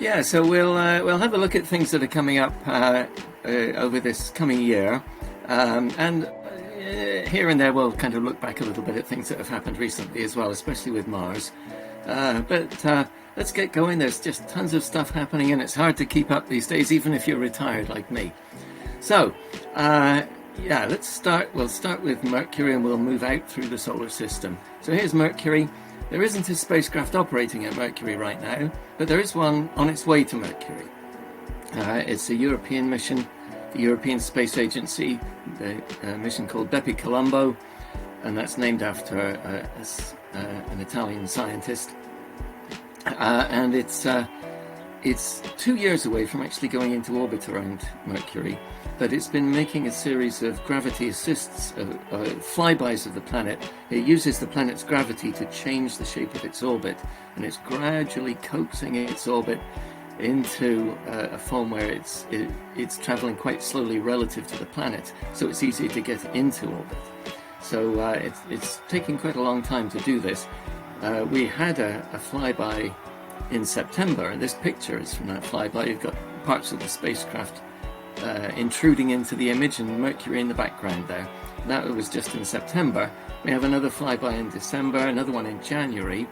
Yeah, so we'll have a look at things that are coming up over this coming year, and here and there we'll kind of look back a little bit at things that have happened recently as well, especially with Mars. But let's get going. There's just tons of stuff happening, and it's hard to keep up these days, even if you're retired like me. So, yeah, let's start. We'll start with Mercury, and we'll move out through the solar system. So here's Mercury. There isn't a spacecraft operating at Mercury right now, but there is one on its way to Mercury. It's a European mission, the European Space Agency, the mission called Bepi Colombo, and that's named after an Italian scientist. And it's 2 years away from actually going into orbit around Mercury, but it's been making a series of gravity assists, flybys of the planet. It uses the planet's gravity to change the shape of its orbit, and it's gradually coaxing its orbit into a form where it's traveling quite slowly relative to the planet, so it's easier to get into orbit. So it's taking quite a long time to do this. We had a flyby in September, and this picture is from that flyby. You've got parts of the spacecraft intruding into the image, and Mercury in the background there. That was just in September. We have another flyby in December, another one in January,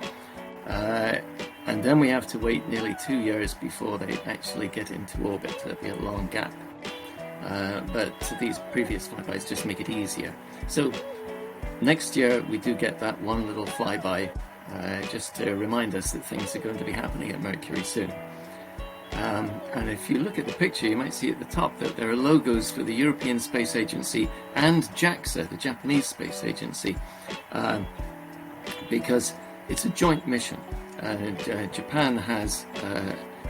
and then we have to wait nearly 2 years before they actually get into orbit. There'll be a long gap. But these previous flybys just make it easier. So next year we do get that one little flyby, just to remind us that things are going to be happening at Mercury soon. And if you look at the picture, you might see at the top that there are logos for the European Space Agency and JAXA, the Japanese Space Agency, because it's a joint mission. Japan has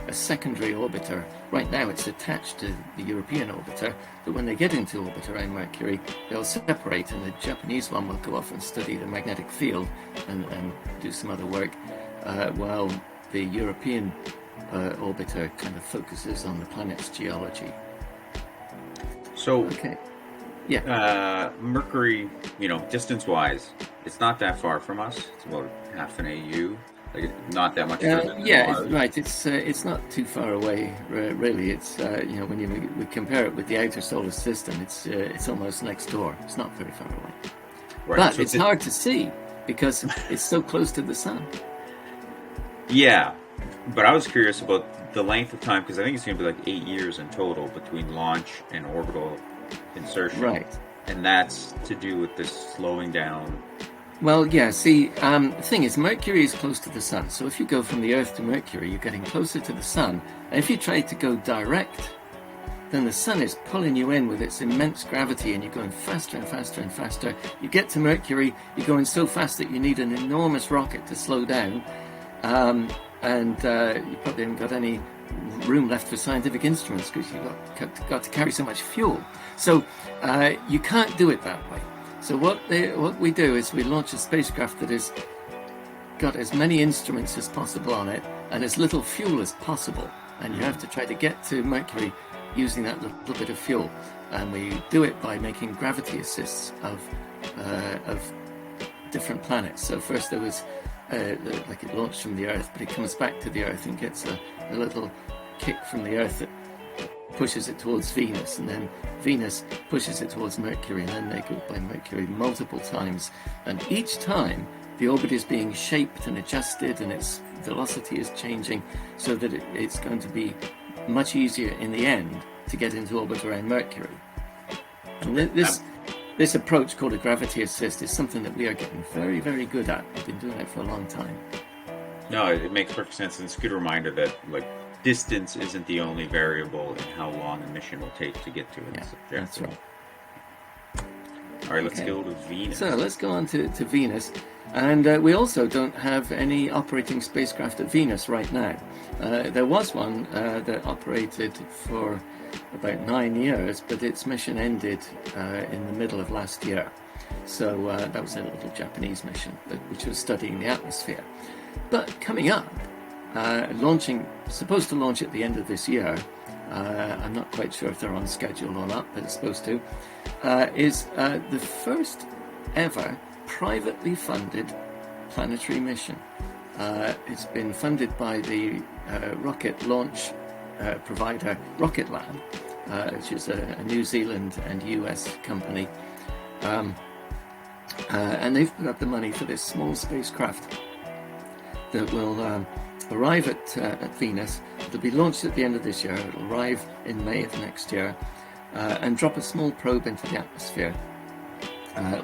a secondary orbiter. Right now it's attached to the European orbiter, but when they get into orbit around Mercury, they'll separate, and the Japanese one will go off and study the magnetic field and do some other work, while the European orbiter kind of focuses on the planet's geology. So, okay. Yeah. Mercury, distance-wise, it's not that far from us. It's about half an AU. Like, not that much further than Mars. Right. It's not too far away, really. It's when we compare it with the outer solar system, it's almost next door. It's not very far away. Right. But so it's hard to see because it's so close to the sun. Yeah, but I was curious about the length of time, because I think it's going to be like 8 years in total between launch and orbital insertion. Right. And that's to do with this slowing down. Well, yeah, see, the thing is, Mercury is close to the sun. So if you go from the Earth to Mercury, you're getting closer to the sun. And if you try to go direct, then the sun is pulling you in with its immense gravity, and you're going faster and faster and faster. You get to Mercury, you're going so fast that you need an enormous rocket to slow down. And you probably haven't got any room left for scientific instruments because you've got to carry so much fuel. So you can't do it that way. So what we do is we launch a spacecraft that has got as many instruments as possible on it and as little fuel as possible. And you have to try to get to Mercury using that little bit of fuel. And we do it by making gravity assists of different planets. So first there was like it launched from the Earth, but it comes back to the Earth and gets a little kick from the Earth that pushes it towards Venus, and then Venus pushes it towards Mercury, and then they go by Mercury multiple times, and each time the orbit is being shaped and adjusted and its velocity is changing so that it's going to be much easier in the end to get into orbit around Mercury. And this approach, called a gravity assist, is something that we are getting very, very good at. We've been doing it for a long time. No, it makes perfect sense, and it's a good reminder that distance isn't the only variable in how long a mission will take to get to it. Yeah, that's right. All right, let's go to Venus. So let's go on to Venus. And we also don't have any operating spacecraft at Venus right now. There was one that operated for about 9 years, but its mission ended in the middle of last year. So that was a little Japanese mission, which was studying the atmosphere. But coming up, supposed to launch at the end of this year, I'm not quite sure if they're on schedule or not, but it's supposed to, is the first ever privately funded planetary mission. It's been funded by the rocket launch provider Rocket Lab, which is a New Zealand and US company. And they've put up the money for this small spacecraft that will arrive at Venus. It'll be launched at the end of this year. It'll arrive in May of next year and drop a small probe into the atmosphere,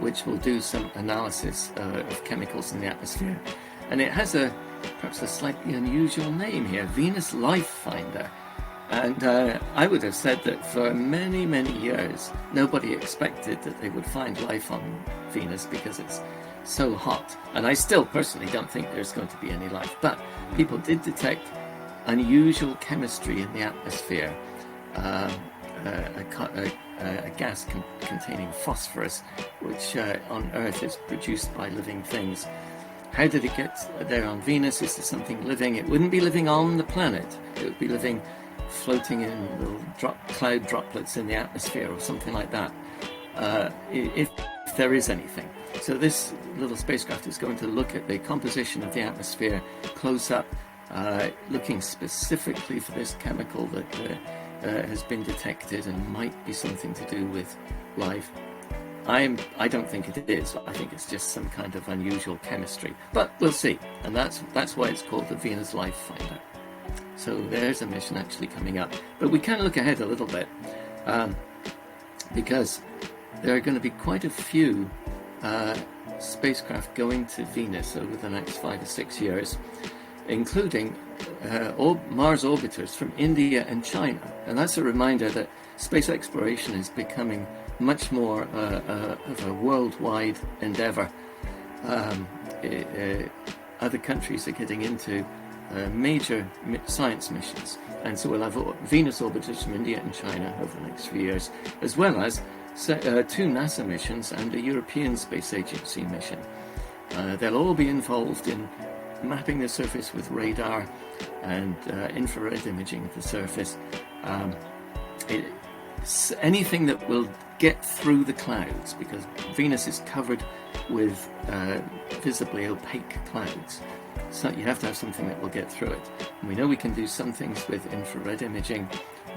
which will do some analysis of chemicals in the atmosphere. And it has perhaps a slightly unusual name here, Venus Life Finder. And I would have said that for many, many years, nobody expected that they would find life on Venus because it's so hot. And I still personally don't think there's going to be any life. But people did detect unusual chemistry in the atmosphere, a gas containing phosphorus, which on Earth is produced by living things. How did it get there on Venus? Is there something living? It wouldn't be living on the planet. It would be living floating in little cloud droplets in the atmosphere or something like that, if there is anything. So this little spacecraft is going to look at the composition of the atmosphere close up, looking specifically for this chemical that has been detected and might be something to do with life. I don't think it is. I think it's just some kind of unusual chemistry, but we'll see. And that's why it's called the Venus Life Finder. So there's a mission actually coming up. But we can look ahead a little bit, because there are going to be quite a few spacecraft going to Venus over the next 5 or 6 years, including Mars orbiters from India and China. And that's a reminder that space exploration is becoming much more of a worldwide endeavor. Other countries are getting into major science missions, and so we'll have Venus orbiters from India and China over the next few years, as well as 2 NASA missions and a European Space Agency mission. They'll all be involved in mapping the surface with radar and infrared imaging of the surface. Anything that will get through the clouds, because Venus is covered with visibly opaque clouds. So you have to have something that will get through it. And we know we can do some things with infrared imaging.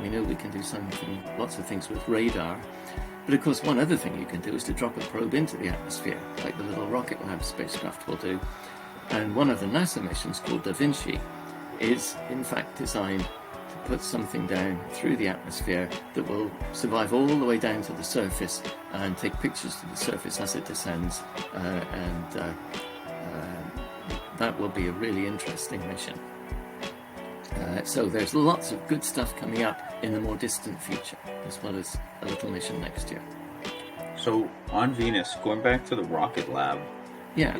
We know we can do lots of things with radar. But of course, one other thing you can do is to drop a probe into the atmosphere, like the little Rocket Lab spacecraft will do. And one of the NASA missions, called Da Vinci, is in fact designed to put something down through the atmosphere that will survive all the way down to the surface and take pictures of the surface as it descends. That will be a really interesting mission. So there's lots of good stuff coming up in the more distant future, as well as a little mission next year. So on Venus, going back to the Rocket Lab, yeah,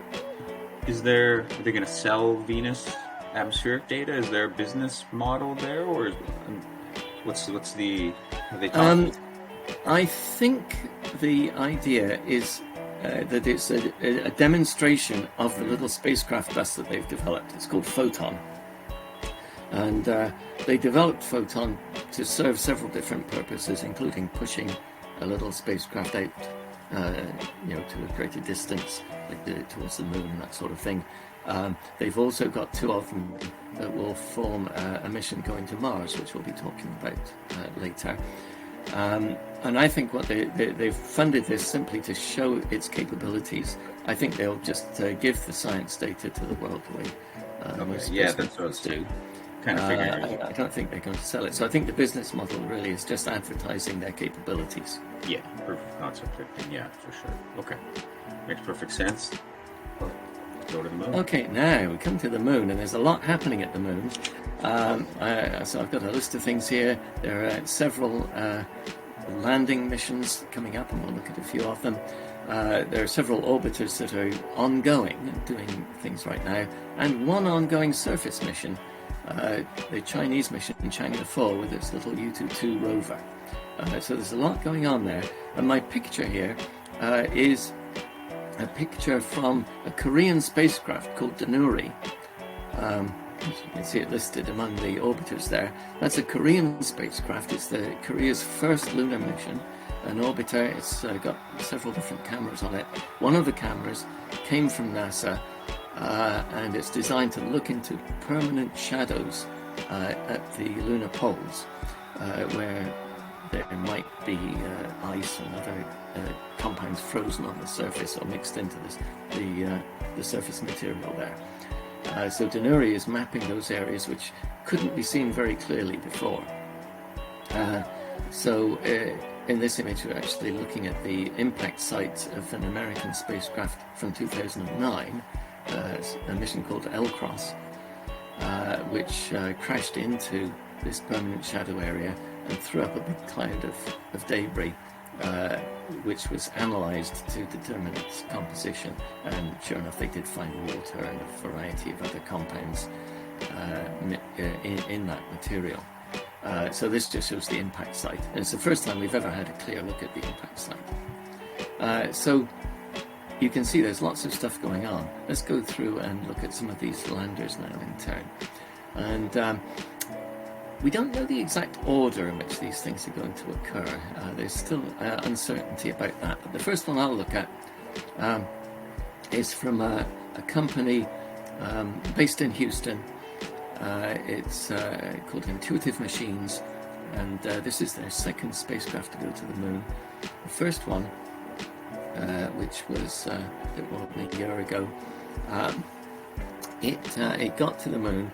are they going to sell Venus atmospheric data? Is there a business model there, or what's the have they talked? I think the idea is that it's a demonstration of the little spacecraft bus that they've developed. It's called Photon. And they developed Photon to serve several different purposes, including pushing a little spacecraft out, to a greater distance, like towards the moon and that sort of thing. They've also got 2 of them that will form a mission going to Mars, which we'll be talking about later. And I think what they've funded this simply to show its capabilities. I think they'll just give the science data to the world the way most that's what do. Kind of I don't think they're going to sell it. So I think the business model really is just advertising their capabilities. Yeah, proof of concept thing. Yeah, for sure. Okay, makes perfect sense. Let's go to the moon. Okay, now we come to the moon, and there's a lot happening at the moon. So I've got a list of things here. There are several landing missions coming up, and we'll look at a few of them. There are several orbiters that are ongoing and doing things right now, and one ongoing surface mission, the Chinese mission Chang'e 4 with its little U-2 rover. So there's a lot going on there. And my picture here is a picture from a Korean spacecraft called Danuri. You can see it listed among the orbiters there. That's a Korean spacecraft. It's Korea's first lunar mission. An orbiter. It's got several different cameras on it. One of the cameras came from NASA, and it's designed to look into permanent shadows at the lunar poles, where there might be ice and other compounds frozen on the surface or mixed into the surface material there. So Denuri is mapping those areas which couldn't be seen very clearly before. So in this image we're actually looking at the impact site of an American spacecraft from 2009, a mission called L-Cross, which crashed into this permanent shadow area and threw up a big cloud of debris, which was analysed to determine its composition, and sure enough they did find water and a variety of other compounds in that material. So this just shows the impact site. And it's the first time we've ever had a clear look at the impact site. So you can see there's lots of stuff going on. Let's go through and look at some of these landers now in turn. And we don't know the exact order in which these things are going to occur. There's still uncertainty about that. But the first one I'll look at is from a company based in Houston. It's called Intuitive Machines, and this is their second spacecraft to go to the moon. The first one, which was more than a year ago, it got to the moon,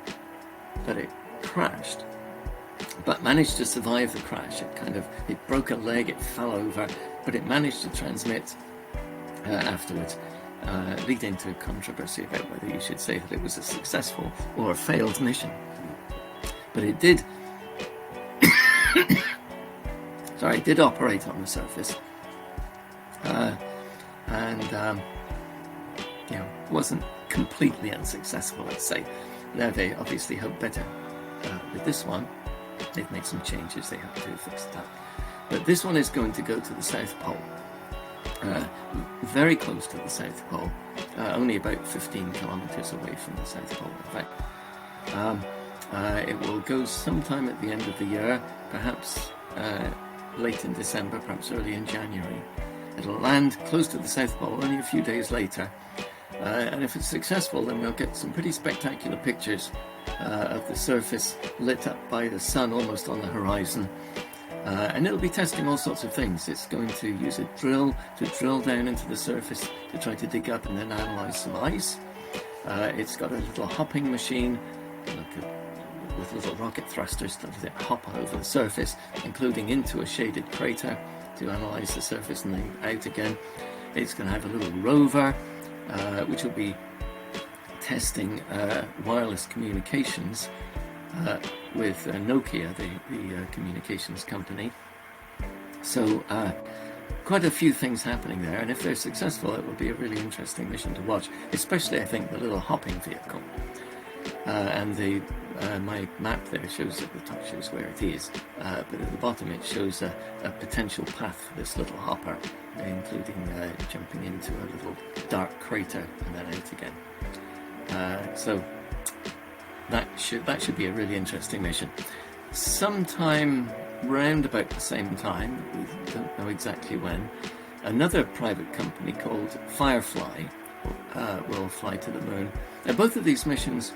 but it crashed, but managed to survive the crash. It broke a leg, it fell over, but it managed to transmit afterwards, leading to controversy about whether you should say that it was a successful or a failed mission. But it did it did operate on the surface, and wasn't completely unsuccessful, let's say. Now they obviously hope better. With this one, they've made some changes, they hope to fix that. But this one is going to go to the South Pole. Very close to the South Pole, only about 15 kilometers away from the South Pole, in fact. It will go sometime at the end of the year, perhaps late in December, perhaps early in January. It'll land close to the South Pole only a few days later, and if it's successful, then we'll get some pretty spectacular pictures of the surface lit up by the sun almost on the horizon. And it'll be testing all sorts of things. It's going to use a drill to drill down into the surface to try to dig up and then analyse some ice. It's got a little hopping machine with little rocket thrusters to let it hop over the surface, including into a shaded crater to analyse the surface and then out again. It's going to have a little rover, which will be testing wireless communications with Nokia, the communications company. So quite a few things happening there, and if they're successful, it will be a really interesting mission to watch, especially I think the little hopping vehicle. And my map there shows at the top shows where it is, but at the bottom it shows a potential path for this little hopper, including jumping into a little dark crater and then out again. So that should be a really interesting mission. Sometime round about the same time, we don't know exactly when, another private company called Firefly will fly to the moon. Now, both of these missions,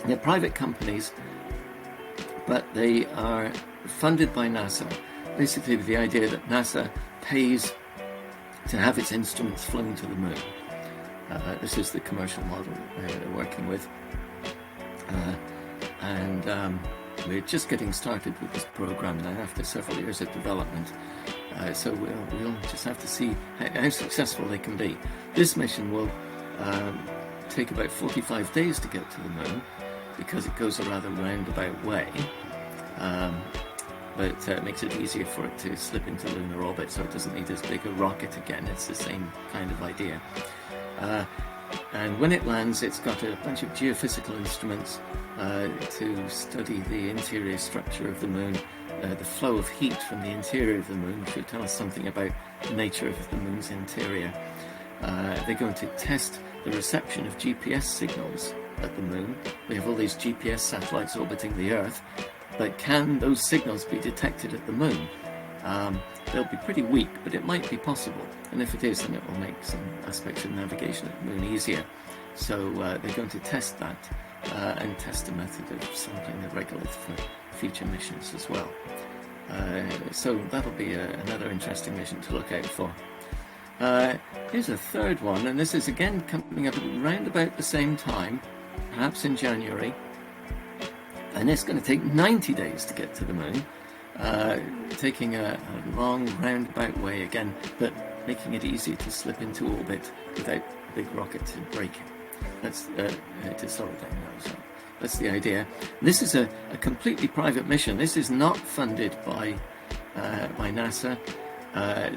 they're private companies, but they are funded by NASA. Basically, with the idea that NASA pays to have its instruments flown to the moon. This is the commercial model that they're working with. And we're just getting started with this program now after several years of development. So we'll just have to see how successful they can be. This mission will take about 45 days to get to the moon because it goes a rather roundabout way. But it makes it easier for it to slip into lunar orbit, so it doesn't need as big a rocket again. It's the same kind of idea. And when it lands, it's got a bunch of geophysical instruments to study the interior structure of the moon, the flow of heat from the interior of the moon, which will tell us something about the nature of the moon's interior. They're going to test the reception of GPS signals at the moon. We have all these GPS satellites orbiting the Earth, but can those signals be detected at the moon? They'll be pretty weak, but it might be possible. And if it is, then it will make some aspects of navigation at the moon easier. So they're going to test that and test a method of sampling the regolith for future missions as well. So that'll be another interesting mission to look out for. Here's a third one, and this is again coming up around about the same time, perhaps in January, and it's going to take 90 days to get to the moon, taking a long roundabout way again, but making it easy to slip into orbit without the big rocket braking. That's to slow it down now. So that's the idea. This is a completely private mission. This is not funded by NASA.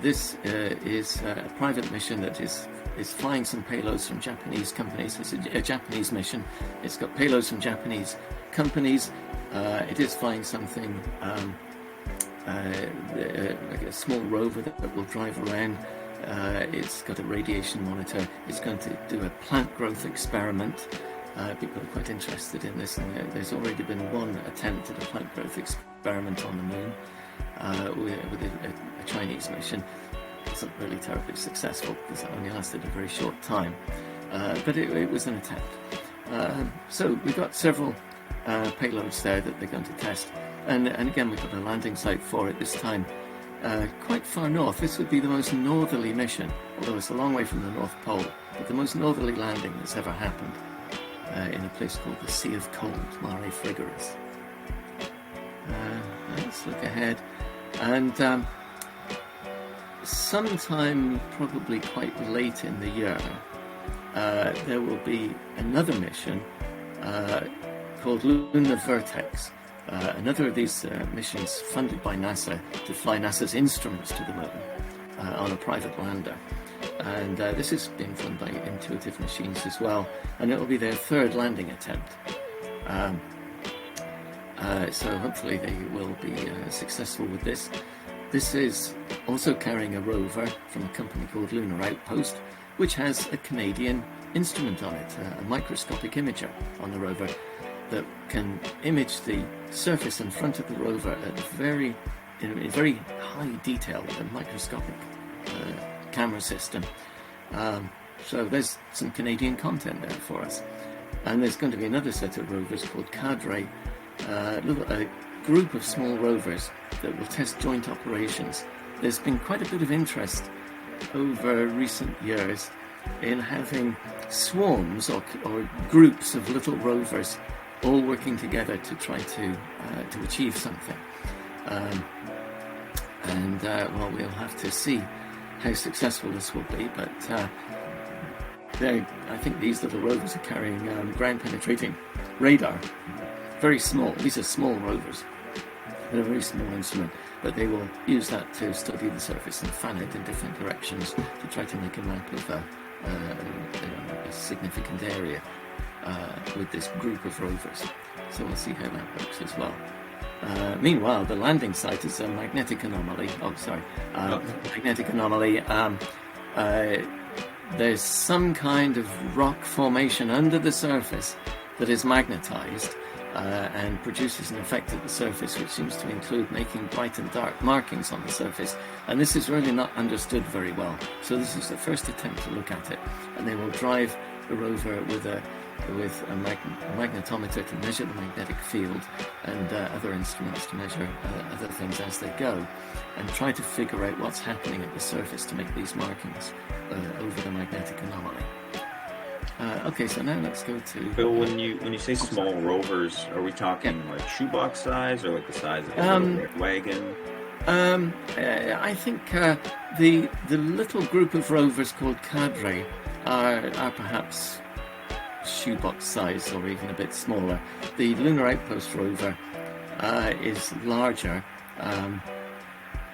This is a private mission that is flying some payloads from Japanese companies. It's a Japanese mission. It's got payloads from Japanese companies. It is flying something like a small rover that will drive around. It's got a radiation monitor. It's going to do a plant growth experiment. People are quite interested in this, and there's already been one attempt at a plant growth experiment on the moon with a Chinese mission. It wasn't really terribly successful because it only lasted a very short time, but it was an attempt. So we've got several payloads there that they're going to test, and again we've got a landing site for it this time. Quite far north. This would be the most northerly mission, although it's a long way from the North Pole, but the most northerly landing that's ever happened in a place called the Sea of Cold, Mare Frigoris. Let's look ahead, and sometime probably quite late in the year there will be another mission called Lunar Vertex. Another of these missions funded by NASA to fly NASA's instruments to the moon on a private lander. And this is being funded by Intuitive Machines as well, and it will be their third landing attempt. So hopefully they will be successful with this. This is also carrying a rover from a company called Lunar Outpost, which has a Canadian instrument on it, a microscopic imager on the rover that can image the surface in front of the rover at in very high detail with a microscopic camera system. So there's some Canadian content there for us. And there's going to be another set of rovers called Cadre, a group of small rovers that will test joint operations. There's been quite a bit of interest over recent years in having swarms or groups of little rovers all working together to try to achieve something. Well, we'll have to see how successful this will be, but I think these little rovers are carrying ground-penetrating radar. Very small. These are small rovers. They're a very small instrument, but they will use that to study the surface and fan it in different directions to try to make a map of a significant area with this group of rovers. So we'll see how that works as well. Meanwhile, the landing site is a magnetic anomaly. Magnetic anomaly. There's some kind of rock formation under the surface that is magnetized and produces an effect at the surface, which seems to include making bright and dark markings on the surface. And this is really not understood very well. So this is the first attempt to look at it. And they will drive the rover with a magnetometer to measure the magnetic field and other instruments to measure other things as they go, and try to figure out what's happening at the surface to make these markings over the magnetic anomaly. Okay, so now let's go to Bill. When you say small rovers, are we talking like shoebox size or like the size of a little wagon? I think the little group of rovers called Cadre are perhaps shoebox size or even a bit smaller. The Lunar Outpost rover is larger,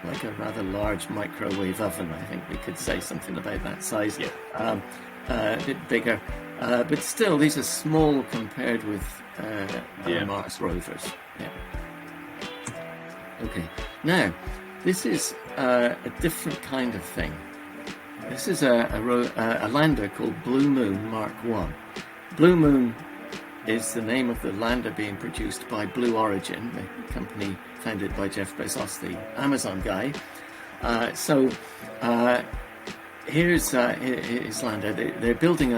like a rather large microwave oven. I think we could say something about that size. Yeah. A bit bigger, but still these are small compared with Mars rovers. Yeah. Okay. Now, this is a different kind of thing. This is a lander called Blue Moon Mark 1. Blue Moon is the name of the lander being produced by Blue Origin, the company founded by Jeff Bezos, the Amazon guy. Here's his lander. They're building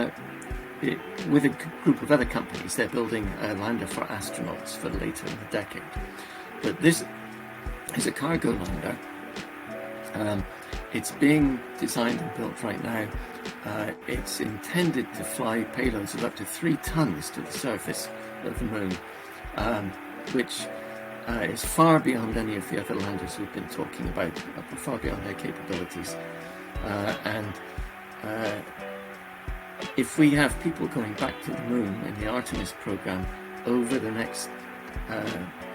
with a group of other companies, they're building a lander for astronauts for later in the decade. But this is a cargo lander. It's being designed and built right now. It's intended to fly payloads of up to 3 tons to the surface of the moon, which is far beyond any of the other landers we've been talking about, far beyond their capabilities. If we have people going back to the moon in the Artemis program over the next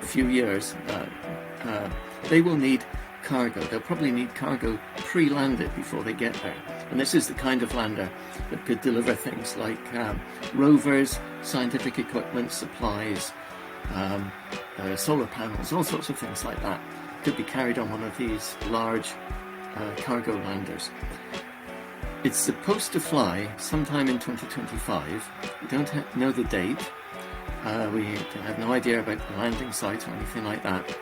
few years, they will need cargo. They'll probably need cargo pre-landed before they get there. And this is the kind of lander that could deliver things like rovers, scientific equipment, supplies, solar panels, all sorts of things like that. Could be carried on one of these large cargo landers. It's supposed to fly sometime in 2025. We don't know the date. We have no idea about the landing site or anything like that.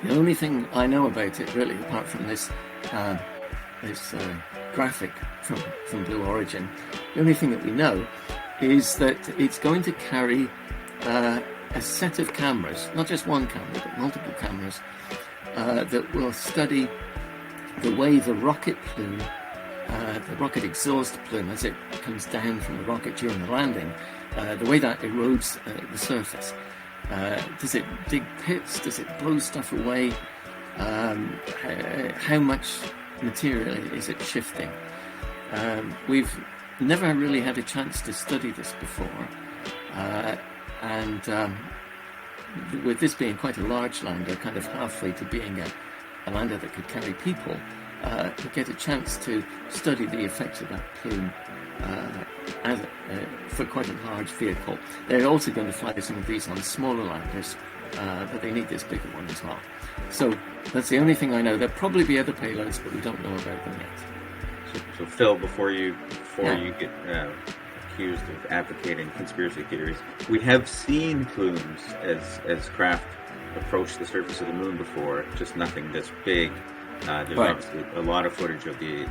The only thing I know about it, really, apart from this graphic from Blue Origin, the only thing that we know is that it's going to carry a set of cameras, not just one camera, but multiple cameras, that will study the way the rocket plume, the rocket exhaust plume, as it comes down from the rocket during the landing, the way that erodes the surface. Does it dig pits? Does it blow stuff away? How much material is it shifting? We've never really had a chance to study this before, and with this being quite a large lander, kind of halfway to being a lander that could carry people, we get a chance to study the effects of that plume for quite a large vehicle. They're also going to fly some of these on smaller landers, but they need this bigger one as well. So that's the only thing I know. There'll probably be other payloads, but we don't know about them yet. So Phil, before you get accused of advocating conspiracy theories, we have seen plumes as craft approach the surface of the moon before, just nothing this big. There's obviously a lot of footage of the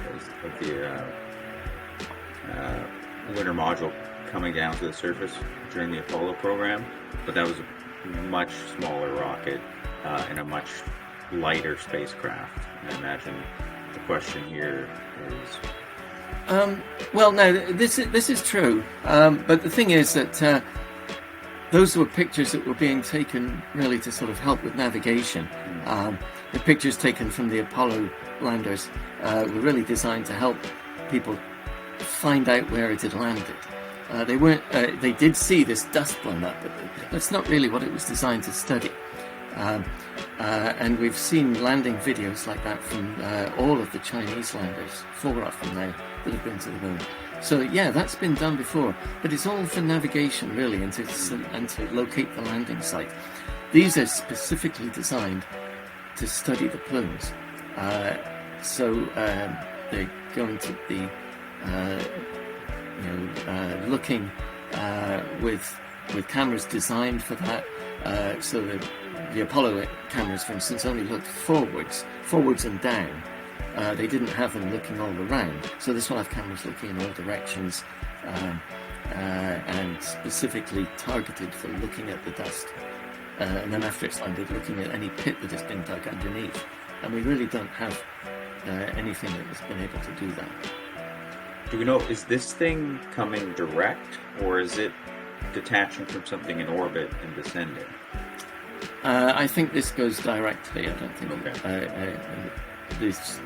lunar module coming down to the surface during the Apollo program, but that was a much smaller rocket and a much lighter spacecraft. And I imagine the question here is... well, no, this is true, but the thing is that those were pictures that were being taken really to sort of help with navigation. The pictures taken from the Apollo landers were really designed to help people find out where it had landed. They weren't. They did see this dust blown up, but that's not really what it was designed to study. And we've seen landing videos like that from all of the Chinese landers, 4 of them now, that have been to the moon. So yeah, that's been done before, but it's all for navigation really, and to locate the landing site. These are specifically designed to study the plumes. So they're going to be looking with cameras designed for that. So the Apollo cameras, for instance, only looked forwards and down. They didn't have them looking all around. So this will have cameras looking in all directions and specifically targeted for looking at the dust. And then after it's landed, looking at any pit that has been dug underneath. And we really don't have anything that has been able to do that. Do we know, is this thing coming direct, or is it detaching from something in orbit and descending? I think this goes directly. I don't think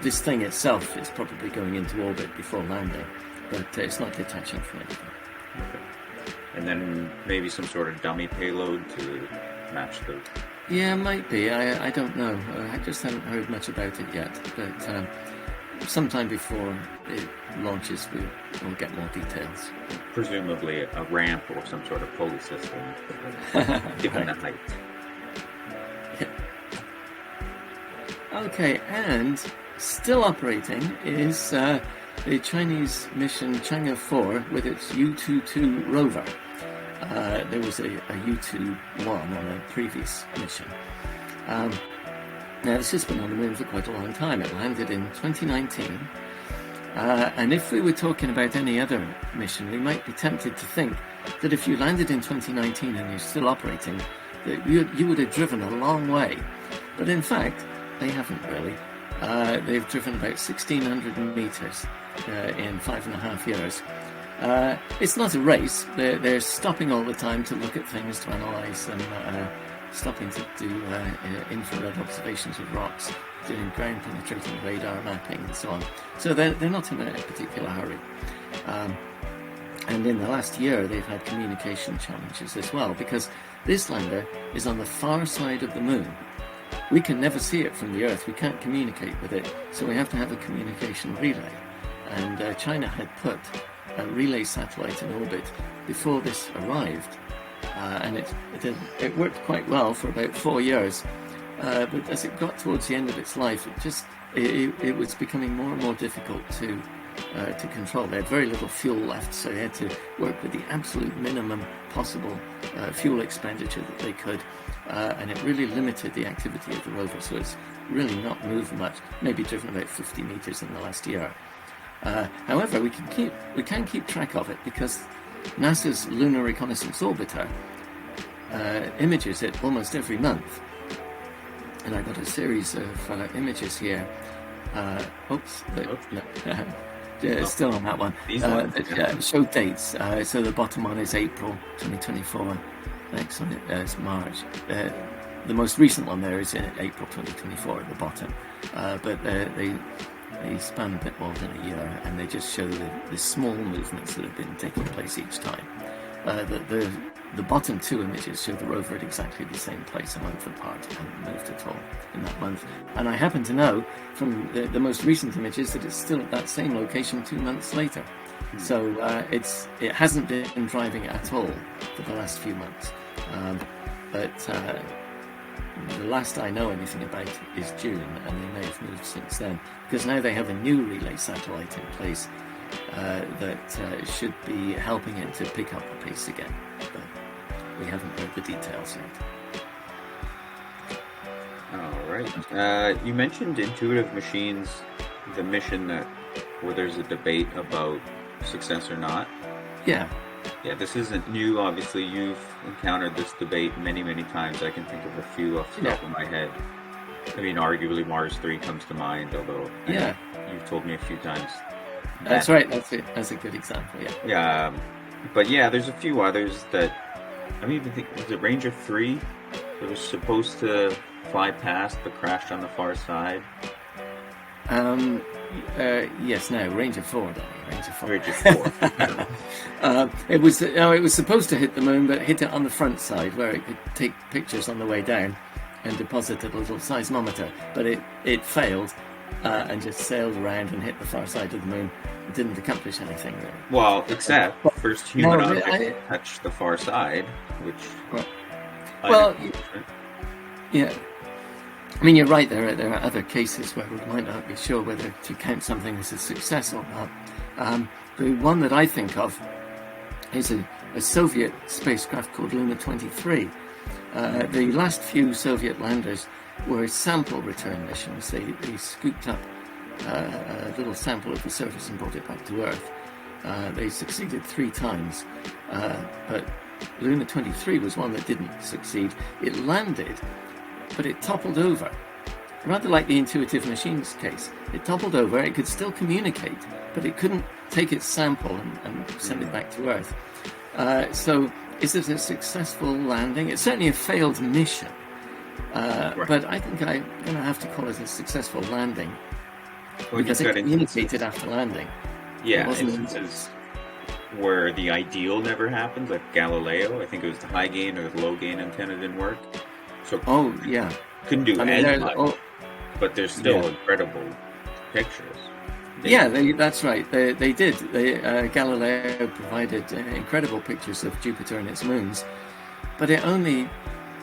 this thing itself is probably going into orbit before landing, but it's not detaching from anything. Okay. And then maybe some sort of dummy payload to match the... Yeah, might be. I don't know. I just haven't heard much about it yet, but sometime before it launches we'll get more details. Presumably a ramp or some sort of pulley system, given the height. Okay, and still operating is the Chinese mission Chang'e 4 with its U-22 rover. There was a U-21 on a previous mission. Now, this has been on the moon for quite a long time. It landed in 2019. And if we were talking about any other mission, we might be tempted to think that if you landed in 2019 and you're still operating, that you would have driven a long way. But in fact, they haven't really. They've driven about 1,600 meters in 5.5 years. It's not a race. They're stopping all the time to look at things, to analyse, and stopping to do infrared observations of rocks, doing ground penetrating radar mapping and so on. So they're not in a particular hurry. And in the last year, they've had communication challenges as well, because this lander is on the far side of the moon. We can never see it from the Earth. We can't communicate with it, so we have to have a communication relay. And China had put a relay satellite in orbit before this arrived, and it worked quite well for about 4 years. But as it got towards the end of its life, it was becoming more and more difficult to control. They had very little fuel left, so they had to work with the absolute minimum possible fuel expenditure that they could, and it really limited the activity of the rover. So it's really not moved much, maybe driven about 50 meters in the last year. However, we can keep track of it, because NASA's Lunar Reconnaissance Orbiter images it almost every month. And I've got a series of images here. Still on that one. Show dates. So the bottom one is April 2024. Next one is March. The most recent one there is in April 2024 at the bottom. But they span a bit more than a year, and they just show the small movements that have been taking place each time. The bottom two images show the rover at exactly the same place a month apart. It hasn't moved at all in that month. And I happen to know from the most recent images that it's still at that same location 2 months later. So it hasn't been driving at all for the last few months. But the last I know anything about it is June, and they may have moved since then, because now they have a new relay satellite in place that should be helping it to pick up the pace again. But we haven't heard the details yet. All right. You mentioned Intuitive Machines, the mission where there's a debate about success or not. Yeah. Yeah, this isn't new. Obviously, you've encountered this debate many, many times. I can think of a few off the top of my head. I mean, arguably Mars 3 comes to mind, although you've told me a few times. That's right. That's a good example. Yeah. Yeah, but yeah, there's a few others that I don't even think. Was it Ranger 3 that was supposed to fly past but crashed on the far side? Yes. No, Ranger 4. Ranger 4. Ranger 4. It was supposed to hit the moon, but hit it on the front side where it could take pictures on the way down and deposited a little seismometer. But it failed and just sailed around and hit the far side of the moon. It didn't accomplish anything really. Well, except first human object touched the far side, which. Yeah. I mean, you're right. There are other cases where we might not be sure whether to count something as a success or not. The one that I think of is a Soviet spacecraft called Lunar 23. The last few Soviet landers were sample return missions. They scooped up a little sample of the surface and brought it back to Earth. They succeeded 3 times, but Lunar 23 was one that didn't succeed. It landed, but it toppled over. Rather like the Intuitive Machines case. It toppled over, it could still communicate, but it couldn't take its sample and send it back to Earth. So is it a successful landing? It's certainly a failed mission, but I think I'm going to have to call it a successful landing, because it communicated after landing. Yeah, instances where the ideal never happens, like Galileo. I think it was the high gain or the low gain antenna didn't work. So couldn't do as much, but there's still incredible pictures. That's right. They did. Galileo provided incredible pictures of Jupiter and its moons, but it only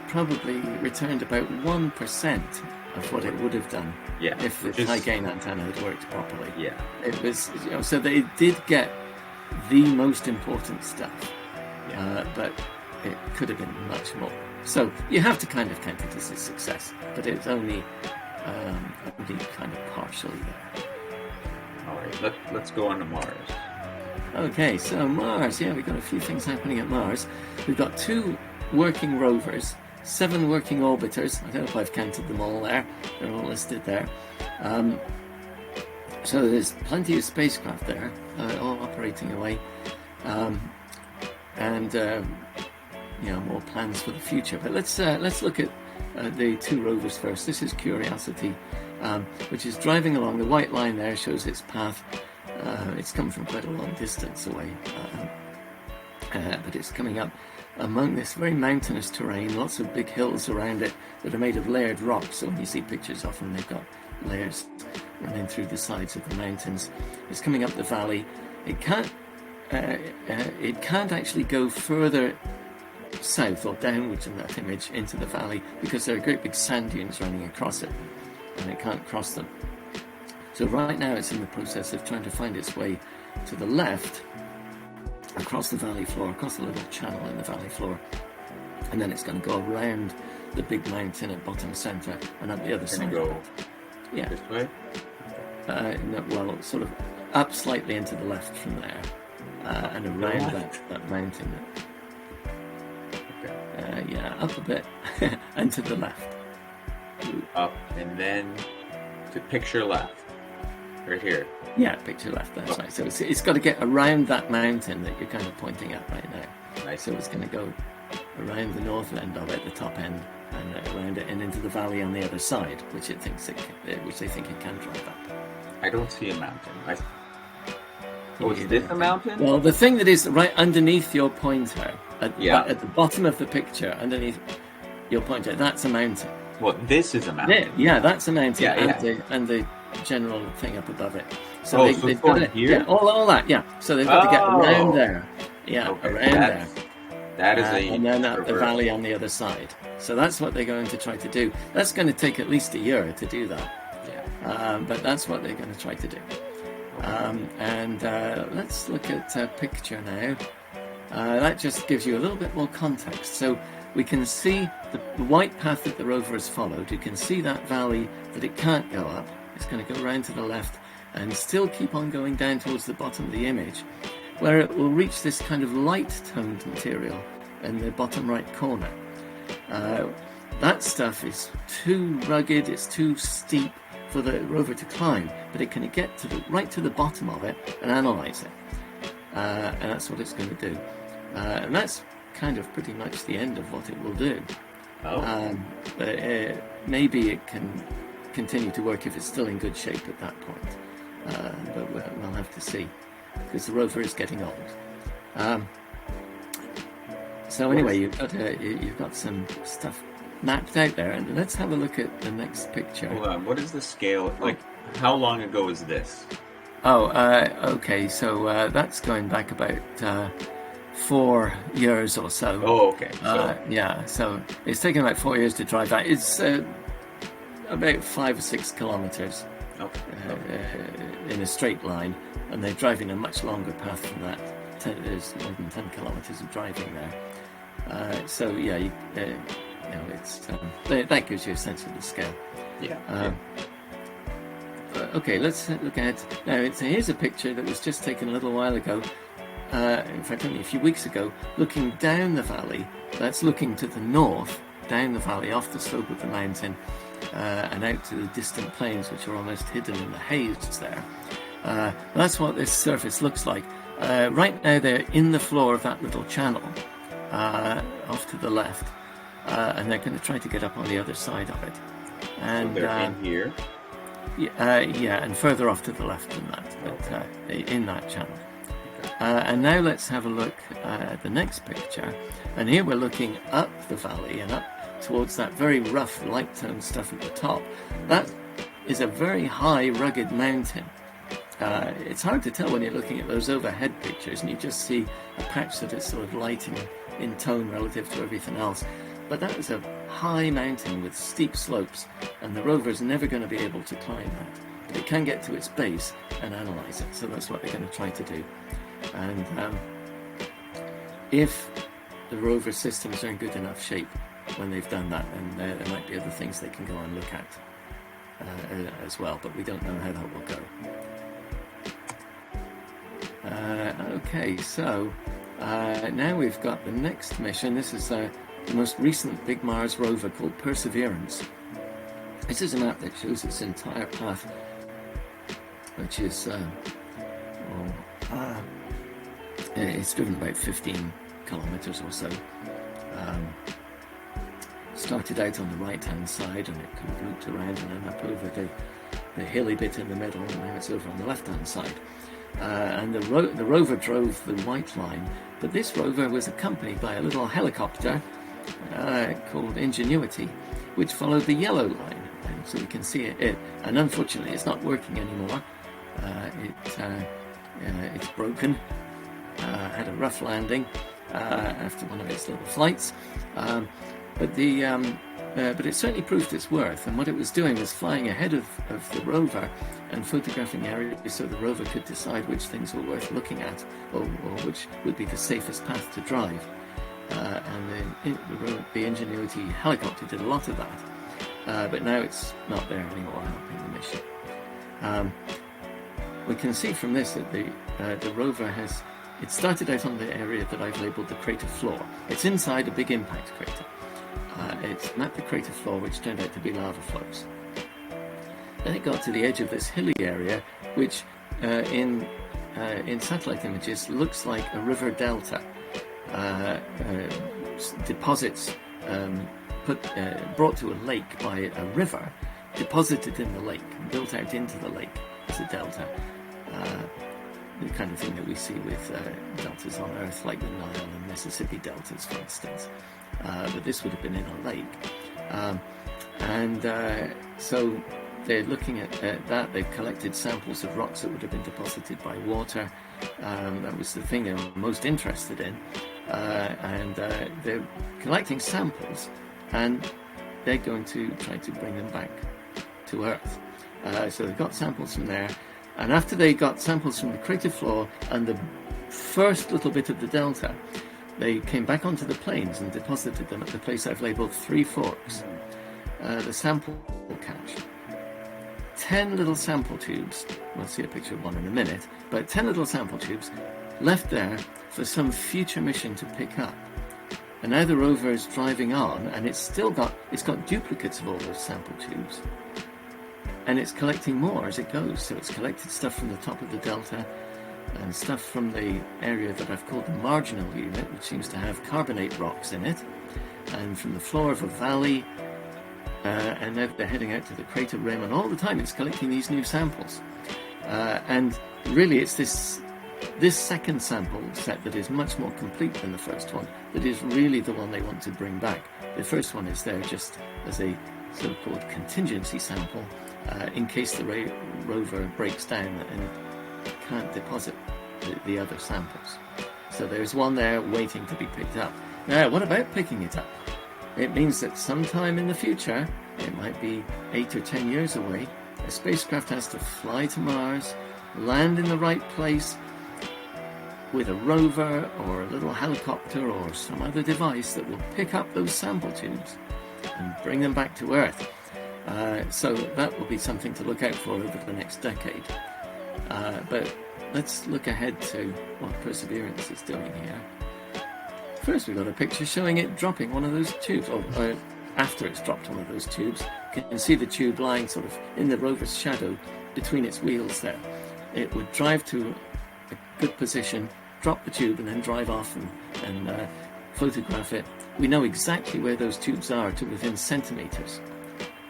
probably returned about 1% of what it would have done if the high gain antenna had worked properly. Yeah, it was. So they did get the most important stuff, but it could have been much more. So you have to kind of count it as a success, but it's only kind of partially there. All right. let's go on to Mars. Okay, so Mars, yeah, we've got a few things happening at Mars. We've got 2 working rovers, 7 working orbiters. I don't know if I've counted them all there. They're all listed there. So there's plenty of spacecraft there, all operating away. And more plans for the future. But let's look at the 2 rovers first. This is Curiosity, which is driving along. The white line there shows its path. It's come from quite a long distance away, but it's coming up among this very mountainous terrain, lots of big hills around it that are made of layered rock. So when you see pictures of them, they've got layers running through the sides of the mountains. It's coming up the valley. It can't actually go further south or downwards in that image into the valley because there are great big sand dunes running across it, and it can't cross them. So right now it's in the process of trying to find its way to the left across the valley floor, across the little channel in the valley floor, and then it's going to go around the big mountain at bottom center and up the other side. Go this way? Well, sort of up slightly into the left from there, and around that mountain. Okay. Up a bit and to the left. Up and then to picture left. Right here. Yeah, picture left, that's right. So it's got to get around that mountain that you're kind of pointing at right now. Nice. So it's going to go around the north end of it, the top end, and around it and into the valley on the other side, which they think it can drive up. I don't see a mountain. Is this a mountain? Well, the thing that is right underneath your pointer, at the bottom of the picture, underneath your pointer, that's a mountain. Well, this is a mountain. Yeah, that's a mountain, and the general thing up above it. So they've got it here. Yeah, all that. Yeah. So they've got to get around there. Yeah, okay, around there. That is and then up the valley on the other side. So that's what they're going to try to do. That's going to take at least a year to do that. Yeah. But that's what they're going to try to do. Let's look at a picture now. That just gives you a little bit more context. So we can see the white path that the rover has followed. You can see that valley that it can't go up. It's going to go around to the left and still keep on going down towards the bottom of the image, where it will reach this kind of light-toned material in the bottom right corner. That stuff is too rugged, it's too steep for the rover to climb, but it can get right to the bottom of it and analyse it. And that's what it's going to do. And that's kind of pretty much the end of what it will do. But maybe it can continue to work if it's still in good shape at that point. But we'll have to see, because the rover is getting old. So anyway, you've got some stuff mapped out there, and let's have a look at the next picture. Hold on, what is the scale? Like, how long ago is this? Okay, so that's going back about 4 years or so. Oh, okay. So it's taken about 4 years to drive that. It's about 5 or 6 kilometers in a straight line, and they're driving a much longer path than that. There's more than 10 kilometers of driving there. It's that gives you a sense of the scale. Okay, let's look at now. Here's a picture that was just taken a little while ago. In fact, only a few weeks ago, looking down the valley. That's looking to the north, down the valley, off the slope of the mountain, and out to the distant plains, which are almost hidden in the haze there. That's what this surface looks like. Right now, they're in the floor of that little channel, off to the left, and they're going to try to get up on the other side of it. And so they're in here? And further off to the left than that, but in that channel. And now let's have a look at the next picture. And here we're looking up the valley and up towards that very rough, light-toned stuff at the top. That is a very high, rugged mountain. It's hard to tell when you're looking at those overhead pictures and you just see a patch that is sort of light in tone relative to everything else. But that is a high mountain with steep slopes, and the rover is never going to be able to climb that. But it can get to its base and analyse it, so that's what they're going to try to do. And if the rover systems are in good enough shape when they've done that, then there might be other things they can go and look at as well, but we don't know how that will go. Okay, so now we've got the next mission. This is the most recent big Mars rover called Perseverance. This is a map that shows its entire path, which is it's driven about 15 kilometers or so. Started out on the right-hand side, and it kind of looped around and then up over the hilly bit in the middle, and now it's over on the left-hand side. And the rover drove the white line, but this rover was accompanied by a little helicopter called Ingenuity, which followed the yellow line. And so we can see it, and unfortunately it's not working anymore. It's broken, had a rough landing after one of its little flights, but it certainly proved its worth. And what it was doing was flying ahead of the rover and photographing areas so the rover could decide which things were worth looking at, or which would be the safest path to drive. And the Ingenuity helicopter did a lot of that, but now it's not there anymore helping the mission. We can see from this that the rover it started out on the area that I've labelled the crater floor. It's inside a big impact crater. It's mapped the crater floor, which turned out to be lava flows. Then it got to the edge of this hilly area, which in satellite images looks like a river delta. Deposits brought to a lake by a river, deposited in the lake, built out into the lake as a delta. The kind of thing that we see with deltas on Earth, like the Nile and Mississippi deltas, for instance. But this would have been in a lake. So they're looking at that. They've collected samples of rocks that would have been deposited by water. That was the thing they were most interested in. They're collecting samples, and they're going to try to bring them back to Earth. So they've got samples from there. And after they got samples from the crater floor and the first little bit of the delta, they came back onto the plains and deposited them at the place I've labelled Three Forks, the sample cache. 10 little sample tubes, we'll see a picture of one in a minute, but 10 little sample tubes left there for some future mission to pick up. And now the rover is driving on, and it's got duplicates of all those sample tubes. And it's collecting more as it goes. So it's collected stuff from the top of the delta and stuff from the area that I've called the marginal unit, which seems to have carbonate rocks in it, and from the floor of a valley, and now they're heading out to the crater rim, and all the time it's collecting these new samples. And really it's this second sample set that is much more complete than the first one, that is really the one they want to bring back. The first one is there just as a so-called contingency sample, in case the rover breaks down and can't deposit the other samples. So there's one there waiting to be picked up. Now, what about picking it up? It means that sometime in the future, it might be 8 or 10 years away, a spacecraft has to fly to Mars, land in the right place with a rover or a little helicopter or some other device that will pick up those sample tubes and bring them back to Earth. So that will be something to look out for over the next decade. But let's look ahead to what Perseverance is doing here. First, we've got a picture showing it dropping one of those tubes, or after it's dropped one of those tubes. You can see the tube lying sort of in the rover's shadow between its wheels there. It would drive to a good position, drop the tube, and then drive off and photograph it. We know exactly where those tubes are to within centimetres.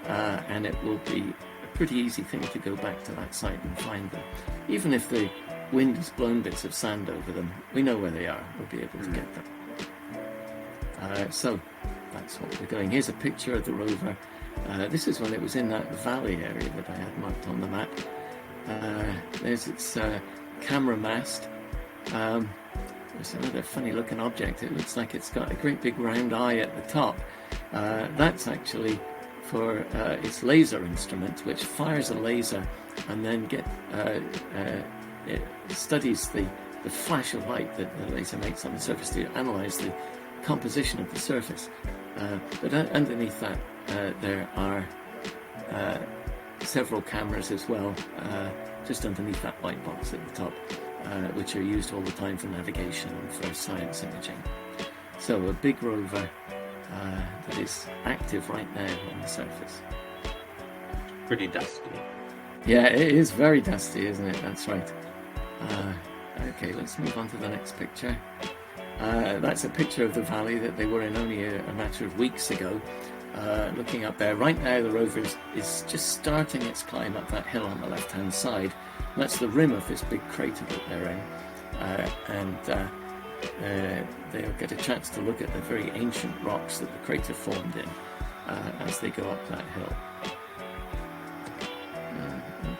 And it will be a pretty easy thing to go back to that site and find them. Even if the wind has blown bits of sand over them, we know where they are. We'll be able to get them. So that's what we're doing. Here's a picture of the rover. This is when it was in that valley area that I had marked on the map. There's its camera mast. There's another funny looking object. It looks like it's got a great big round eye at the top. That's actually for its laser instrument, which fires a laser and then it studies the flash of light that the laser makes on the surface to analyze the composition of the surface. But underneath that there are several cameras as well, just underneath that white box at the top. which are used all the time for navigation and for science imaging. So a big rover that is active right now on the surface. Pretty dusty. Yeah, it is very dusty, isn't it? That's right. Okay, let's move on to the next picture. That's a picture of the valley that they were in only a matter of weeks ago. Looking up there, right now the rover is just starting its climb up that hill on the left-hand side. That's the rim of this big crater that they're in, and they'll get a chance to look at the very ancient rocks that the crater formed in as they go up that hill.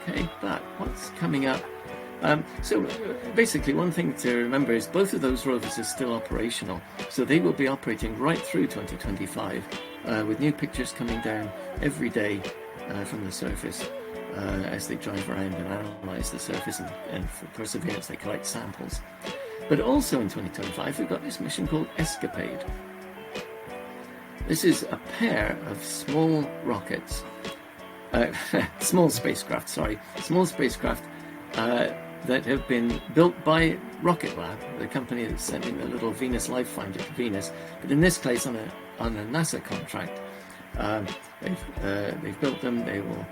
Okay, but what's coming up? So basically one thing to remember is both of those rovers are still operational, so they will be operating right through 2025 with new pictures coming down every day from the surface as they drive around and analyse the surface, and for Perseverance they collect samples. But also in 2025 we've got this mission called Escapade. This is a pair of small rockets, small spacecraft that have been built by Rocket Lab, the company that's sending the little Venus Life Finder to Venus, but in this case on a NASA contract. They've built them. They will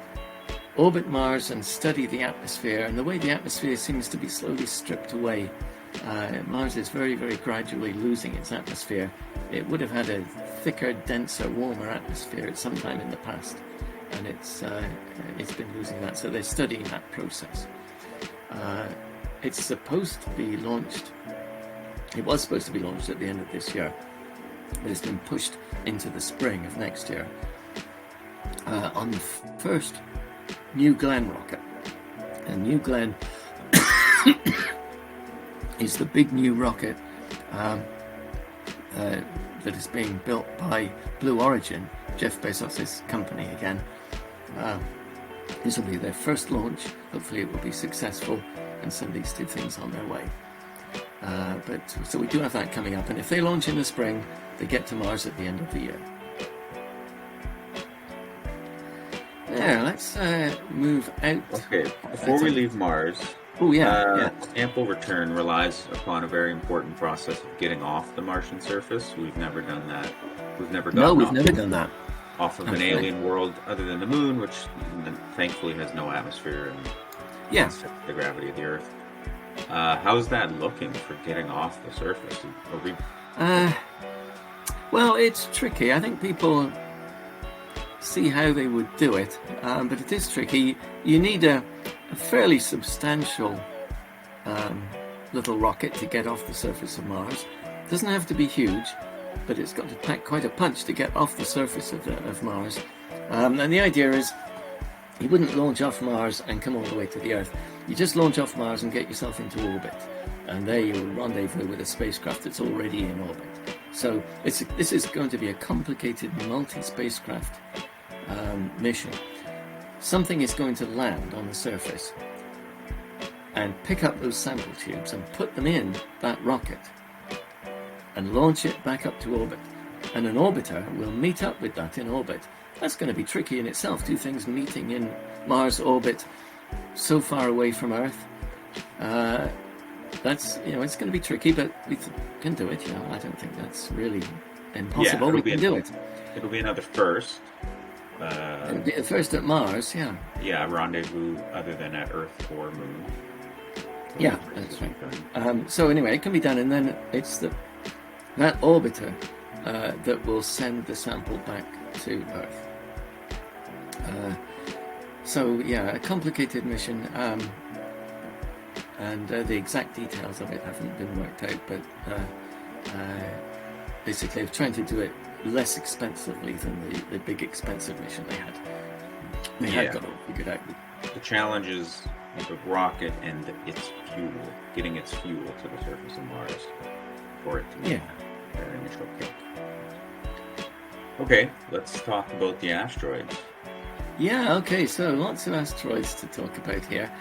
orbit Mars and study the atmosphere, and the way the atmosphere seems to be slowly stripped away. Mars is very, very gradually losing its atmosphere. It would have had a thicker, denser, warmer atmosphere at some time in the past, and it's been losing that, so they're studying that process. It's supposed to be launched. It was supposed to be launched at the end of this year, but it's been pushed into the spring of next year on the first New Glenn rocket. And New Glenn is the big new rocket that is being built by Blue Origin, Jeff Bezos' company again. This will be their first launch. Hopefully it will be successful and send these two things on their way. So we do have that coming up, and if they launch in the spring, they get to Mars at the end of the year. Now, let's move out. Okay, before we leave Mars, sample return relies upon a very important process of getting off the Martian surface. We've never done that. We've never done that. Off of an alien world other than the moon, which thankfully has no atmosphere and the gravity of the Earth. How's that looking for getting off the surface? Well, it's tricky. I think people see how they would do it, but it is tricky. You need a fairly substantial little rocket to get off the surface of Mars. It doesn't have to be huge, but it's got to pack quite a punch to get off the surface of Mars. And the idea is you wouldn't launch off Mars and come all the way to the Earth. You just launch off Mars and get yourself into orbit, and there you will rendezvous with a spacecraft that's already in orbit. So this is going to be a complicated multi-spacecraft mission. Something is going to land on the surface and pick up those sample tubes and put them in that rocket and launch it back up to orbit. And an orbiter will meet up with that in orbit. That's going to be tricky in itself, two things meeting in Mars orbit so far away from Earth. It's going to be tricky, but we can do it. I don't think that's really impossible. We can do it. It'll be another first. It'll be the first at Mars, yeah. Yeah, rendezvous other than at Earth or Moon. Yeah, that's right. So anyway, it can be done, and then it's that orbiter that will send the sample back to Earth. A complicated mission, and the exact details of it haven't been worked out, but basically they're trying to do it less expensively than the big expensive mission they had. They had got it all figured out. The challenge is the rocket and its fuel, getting its fuel to the surface of Mars for it to make their initial kick. Okay, let's talk about the asteroids. Yeah, okay, so lots of asteroids to talk about here.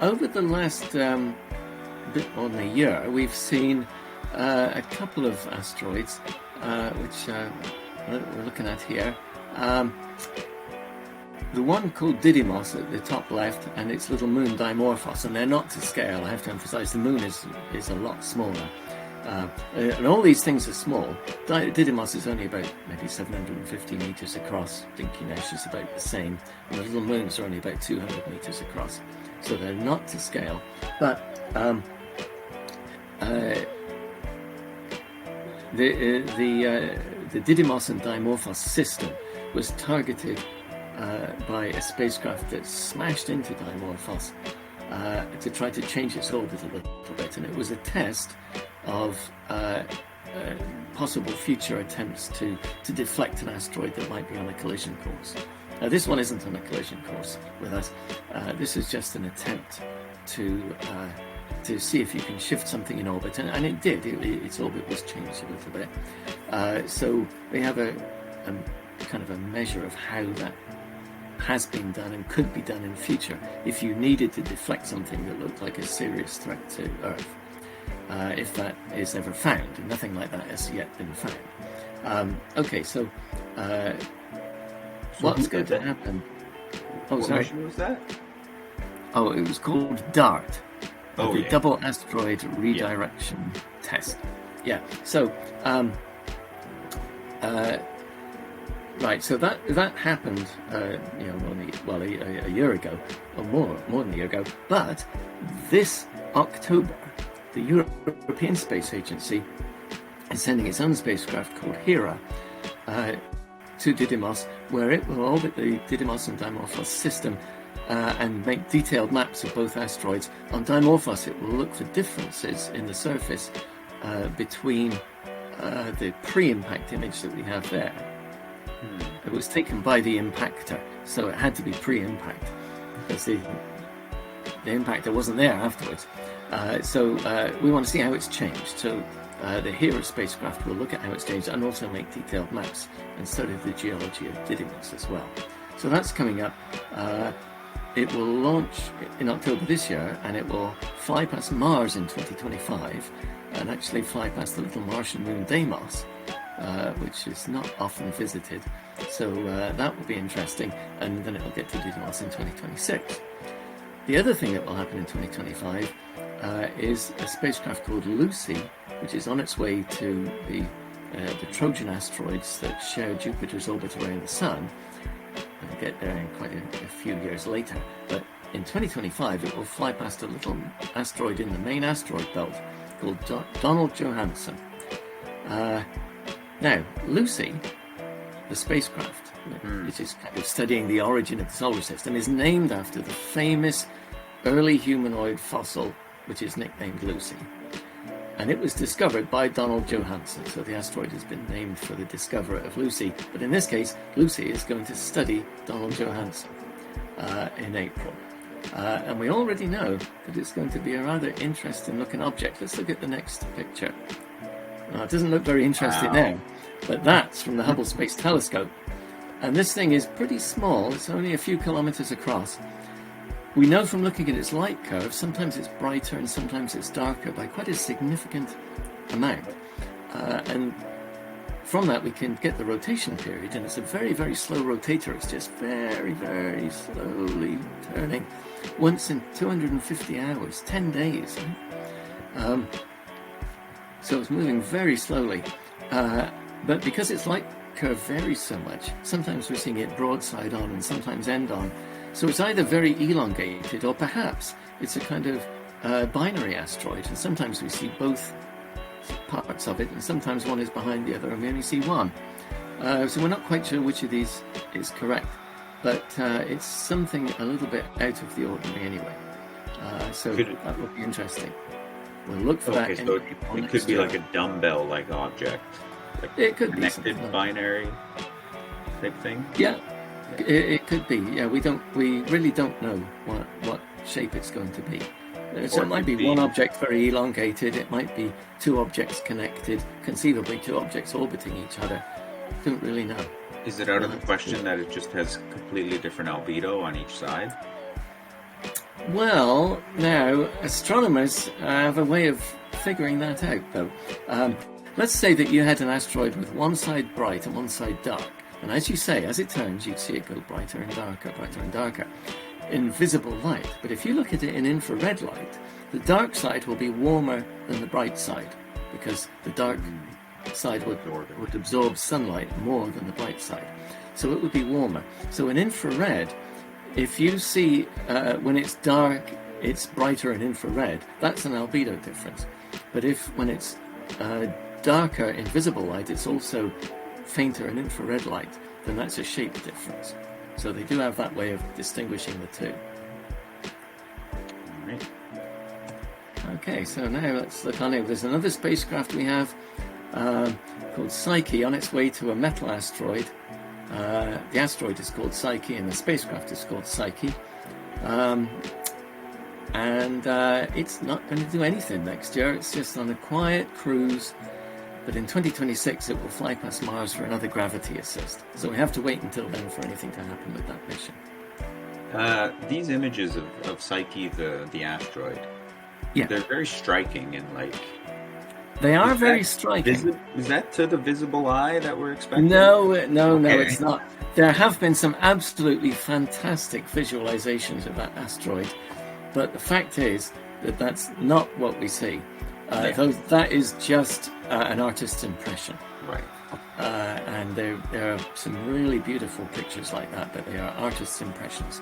Over the last bit more than a year, we've seen a couple of asteroids, which we're looking at here. the one called Didymos at the top left, and its little moon Dimorphos, and they're not to scale. I have to emphasize the moon is a lot smaller. And all these things are small. Didymos is only about maybe 750 meters across. Dinky Nesh is about the same. And the little moons are only about 200 meters across. So they're not to scale. But the Didymos and Dimorphos system was targeted by a spacecraft that smashed into Dimorphos to try to change its orbit a little bit, and it was a test of possible future attempts to deflect an asteroid that might be on a collision course. Now, this one isn't on a collision course with us. This is just an attempt to see if you can shift something in orbit, and it did. Its orbit was changed a little bit. So they have a kind of a measure of how that has been done and could be done in the future if you needed to deflect something that looked like a serious threat to Earth. If that is ever found, and nothing like that has yet been found. Okay, so what's going to happen? Oh, What sorry. mission was that? Oh, it was called DART, Oh, the yeah. Double Asteroid Redirection Test. Yeah. So, right. So that happened, only a year ago, or more than a year ago. But this October, the European Space Agency is sending its own spacecraft called Hera to Didymos, where it will orbit the Didymos and Dimorphos system and make detailed maps of both asteroids. On Dimorphos, it will look for differences in the surface between the pre-impact image that we have there. It was taken by the impactor, so it had to be pre-impact, because the impactor wasn't there afterwards. So we want to see how it's changed. So the Hera spacecraft will look at how it's changed and also make detailed maps and study the geology of Didymos as well. So that's coming up. It will launch in October this year, and it will fly past Mars in 2025 and actually fly past the little Martian moon Deimos, which is not often visited. So that will be interesting, and then it will get to Didymos in 2026. The other thing that will happen in 2025 is a spacecraft called Lucy, which is on its way to the Trojan asteroids that share Jupiter's orbit around the Sun. It'll get there in quite a few years later. But in 2025, it will fly past a little asteroid in the main asteroid belt called Donald Johanson. Now, Lucy, the spacecraft, which is kind of studying the origin of the solar system, is named after the famous early humanoid fossil, which is nicknamed Lucy. And it was discovered by Donald Johanson, so the asteroid has been named for the discoverer of Lucy. But in this case, Lucy is going to study Donald Johanson in April. And we already know that it's going to be a rather interesting looking object. Let's look at the next picture. It doesn't look very interesting now, but that's from the Hubble Space Telescope. And this thing is pretty small. It's only a few kilometers across. We know from looking at its light curve, sometimes it's brighter and sometimes it's darker by quite a significant amount. And from that we can get the rotation period, and it's a very, very slow rotator. It's just very, very slowly turning once in 250 hours, 10 days. Right? So it's moving very slowly. But because its light curve varies so much, sometimes we're seeing it broadside on and sometimes end on. So it's either very elongated or perhaps it's a kind of binary asteroid, and sometimes we see both parts of it and sometimes one is behind the other and we only see one. So we're not quite sure which of these is correct, but it's something a little bit out of the ordinary anyway. So that will be interesting. We'll look for that. So it could be like a dumbbell-like object, like it could connected be like binary type thing. Yeah. It could be. Yeah, we really don't know what shape it's going to be. So it might be one object very elongated. It might be two objects connected, conceivably two objects orbiting each other. Don't really know. Is it out of the question that it just has completely different albedo on each side? Well, now astronomers have a way of figuring that out, though. Let's say that you had an asteroid with one side bright and one side dark. And as you say, as it turns, you'd see it go brighter and darker, brighter and darker in visible light. But if you look at it in infrared light, the dark side will be warmer than the bright side, because the dark side would absorb sunlight more than the bright side. So it would be warmer. So in infrared, if you see when it's dark, it's brighter in infrared, that's an albedo difference. But if when it's darker in visible light, it's also fainter in infrared light, then that's a shape difference. So they do have that way of distinguishing the two. All right. Okay, so now let's look on it. There's another spacecraft we have called Psyche on its way to a metal asteroid. The asteroid is called Psyche and the spacecraft is called Psyche. It's not going to do anything next year. It's just on a quiet cruise. But in 2026, it will fly past Mars for another gravity assist. So we have to wait until then for anything to happen with that mission. These images of Psyche, the asteroid, yeah, they're very striking and like. They are very striking. Is that to the visible eye that we're expecting? No, it's not. There have been some absolutely fantastic visualizations of that asteroid, but the fact is that that's not what we see. That is just an artist's impression. Right. And there are some really beautiful pictures like that, but they are artist's impressions.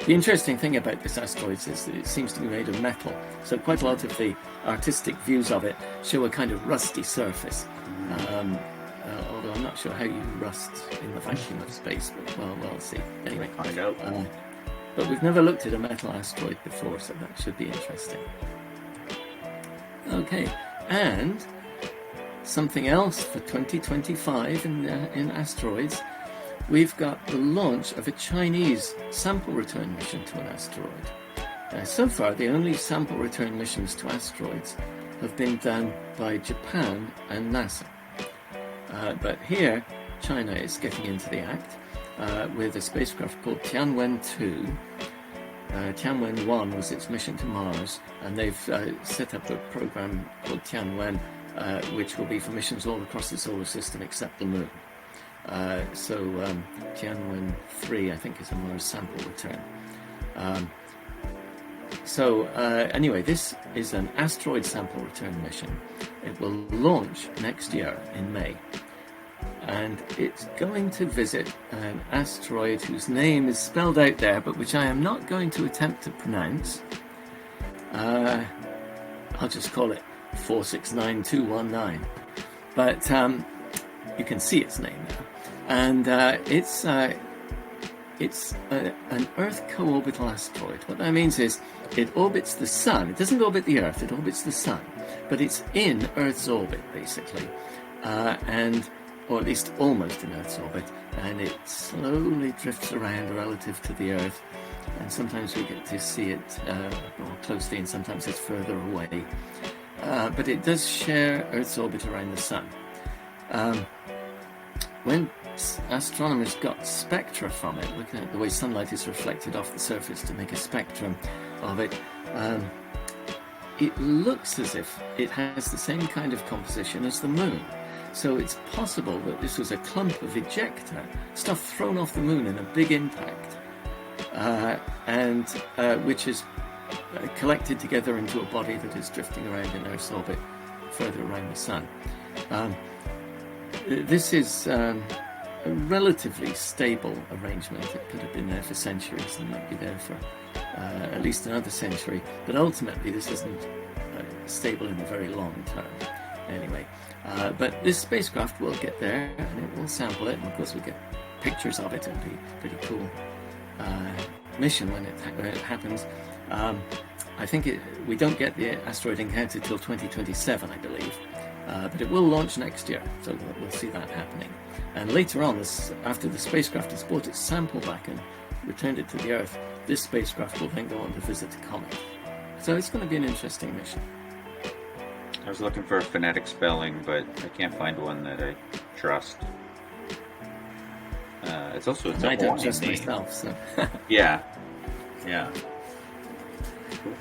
The interesting thing about this asteroid is that it seems to be made of metal, so quite a lot of the artistic views of it show a kind of rusty surface. Although I'm not sure how you rust in the vacuum of space, but we'll see. Anyway, find out. But we've never looked at a metal asteroid before, so that should be interesting. Okay, and something else for 2025 in asteroids, we've got the launch of a Chinese sample return mission to an asteroid. So far, the only sample return missions to asteroids have been done by Japan and NASA. But here, China is getting into the act with a spacecraft called Tianwen-2. Tianwen-1 was its mission to Mars, and they've set up a program called Tianwen, which will be for missions all across the solar system except the Moon. Tianwen-3, I think, is a Mars sample return. Anyway, this is an asteroid sample return mission. It will launch next year in May. And it's going to visit an asteroid whose name is spelled out there, but which I am not going to attempt to pronounce. I'll just call it 469219. But you can see its name now. And it's an Earth co-orbital asteroid. What that means is it orbits the Sun. It doesn't orbit the Earth, it orbits the Sun. But it's in Earth's orbit, basically. Or at least almost in Earth's orbit, and it slowly drifts around relative to the Earth, and sometimes we get to see it more closely, and sometimes it's further away. But it does share Earth's orbit around the Sun. When astronomers got spectra from it, looking at the way sunlight is reflected off the surface to make a spectrum of it, it looks as if it has the same kind of composition as the Moon. So it's possible that this was a clump of ejecta, stuff thrown off the Moon in a big impact, which is collected together into a body that is drifting around in Earth's orbit further around the Sun. This is a relatively stable arrangement. It could have been there for centuries and might be there for at least another century, but ultimately this isn't stable in the very long term. Anyway, but this spacecraft will get there and it will sample it, and of course we'll get pictures of it. It'll be a pretty cool mission when it happens. I think we don't get the asteroid encounter till 2027, I believe, but it will launch next year, so we'll see that happening. And later on, after the spacecraft has brought its sample back and returned it to the Earth, this spacecraft will then go on to visit a comet. So it's going to be an interesting mission. I was looking for a phonetic spelling, but I can't find one that I trust. It's a I don't trust name. myself, so. Yeah. Cool.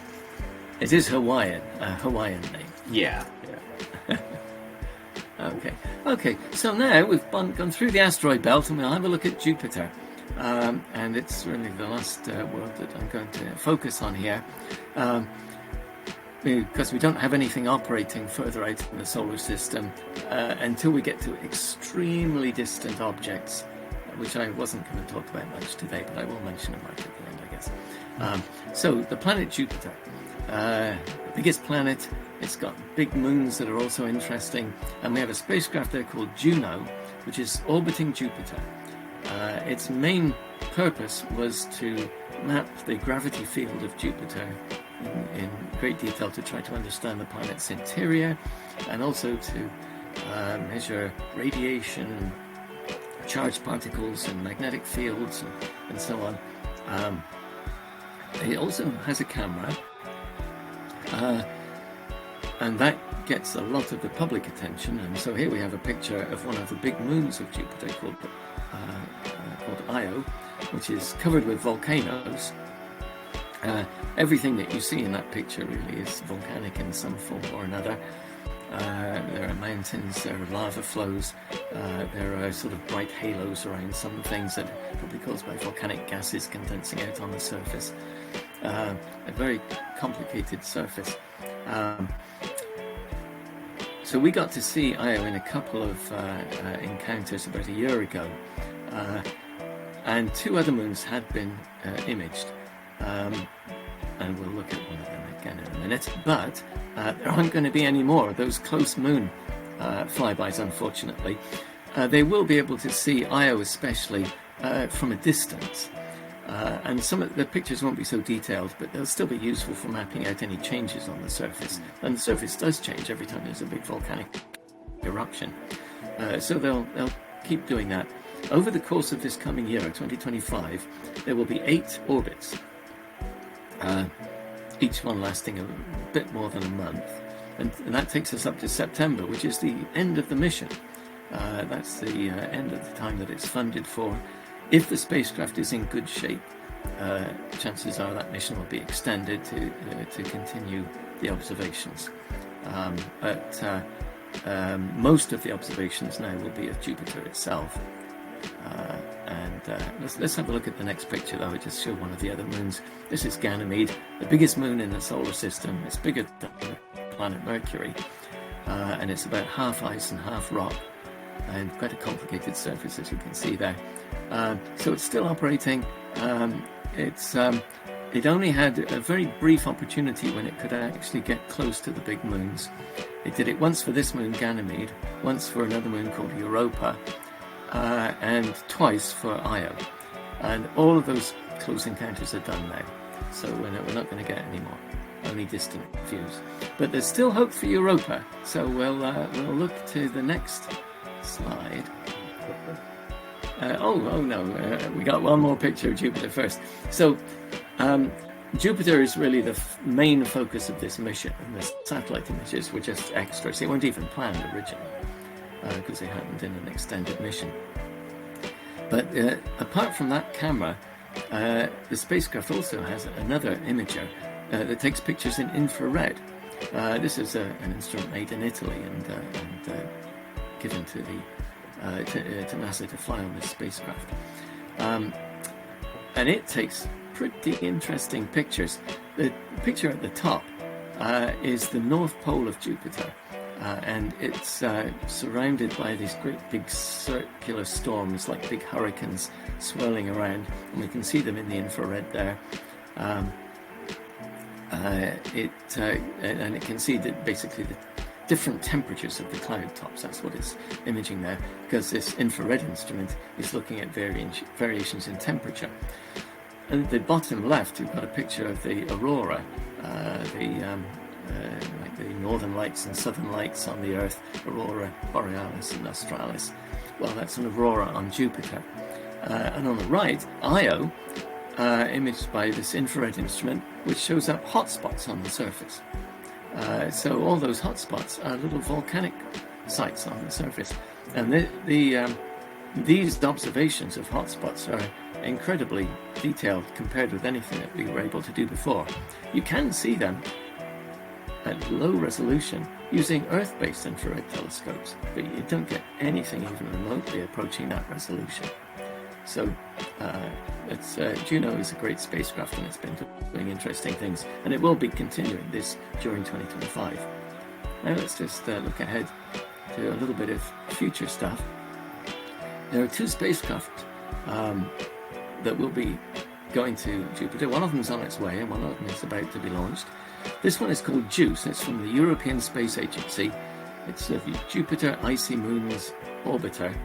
It is Hawaiian, a Hawaiian name. Yeah. Okay. So now we've gone through the asteroid belt, and we'll have a look at Jupiter. And it's really the last world that I'm going to focus on here, because we don't have anything operating further out in the solar system until we get to extremely distant objects, which I wasn't going to talk about much today, but I will mention them right at the end, I guess. So the planet Jupiter, the biggest planet. It's got big moons that are also interesting, and we have a spacecraft there called Juno, which is orbiting Jupiter. Its main purpose was to map the gravity field of Jupiter in great detail to try to understand the planet's interior, and also to measure radiation, charged particles, and magnetic fields, and so on. It also has a camera. And that gets a lot of the public attention, and so here we have a picture of one of the big moons of Jupiter called Io, which is covered with volcanoes. Everything that you see in that picture really is volcanic in some form or another. There are mountains, there are lava flows, there are sort of bright halos around some things that are probably caused by volcanic gases condensing out on the surface. A very complicated surface. So we got to see Io in a couple of encounters about a year ago, and two other moons had been imaged, and we'll look at one of them again in a minute, but there aren't going to be any more of those close moon flybys, unfortunately. They will be able to see Io especially from a distance. And some of the pictures won't be so detailed, but they'll still be useful for mapping out any changes on the surface. And the surface does change every time there's a big volcanic eruption. So they'll keep doing that. Over the course of this coming year, 2025, there will be 8 orbits, each one lasting a bit more than a month. And that takes us up to September, which is the end of the mission. That's the end of the time that it's funded for. If the spacecraft is in good shape, chances are that mission will be extended to continue the observations. But most of the observations now will be of Jupiter itself. Let's have a look at the next picture, though. It just shows one of the other moons. This is Ganymede, the biggest moon in the solar system. It's bigger than the planet Mercury, and it's about half ice and half rock, and quite a complicated surface, as you can see there. So it's still operating. It only had a very brief opportunity when it could actually get close to the big moons. It did it once for this moon, Ganymede, once for another moon called Europa, and twice for Io. And all of those close encounters are done now. So we're not going to get any more, only distant views. But there's still hope for Europa. So we'll look to the next slide. We got one more picture of Jupiter first. So Jupiter is really the main focus of this mission, and the satellite images were just extras. They weren't even planned originally, because they happened in an extended mission. But apart from that camera, the spacecraft also has another imager that takes pictures in infrared. This is an instrument made in Italy and given to NASA to fly on this spacecraft. And it takes pretty interesting pictures. The picture at the top is the North Pole of Jupiter, and it's surrounded by these great big circular storms, like big hurricanes swirling around, and we can see them in the infrared there. And it can see that basically the different temperatures of the cloud tops. That's what it's imaging there, because this infrared instrument is looking at variations in temperature. And at the bottom left, we've got a picture of the aurora, like the northern lights and southern lights on the Earth, aurora borealis and australis. Well, that's an aurora on Jupiter. And on the right, Io, imaged by this infrared instrument, which shows up hotspots on the surface. So all those hotspots are little volcanic sites on the surface. And these observations of hotspots are incredibly detailed compared with anything that we were able to do before. You can see them at low resolution using Earth-based infrared telescopes, but you don't get anything even remotely approaching that resolution. So Juno is a great spacecraft, and it's been doing interesting things, and it will be continuing this during 2025. Now let's just look ahead to a little bit of future stuff. There are two spacecraft that will be going to Jupiter. One of them is on its way, and one of them is about to be launched. This one is called JUICE. It's from the European Space Agency. It's the Jupiter Icy Moons Orbiter,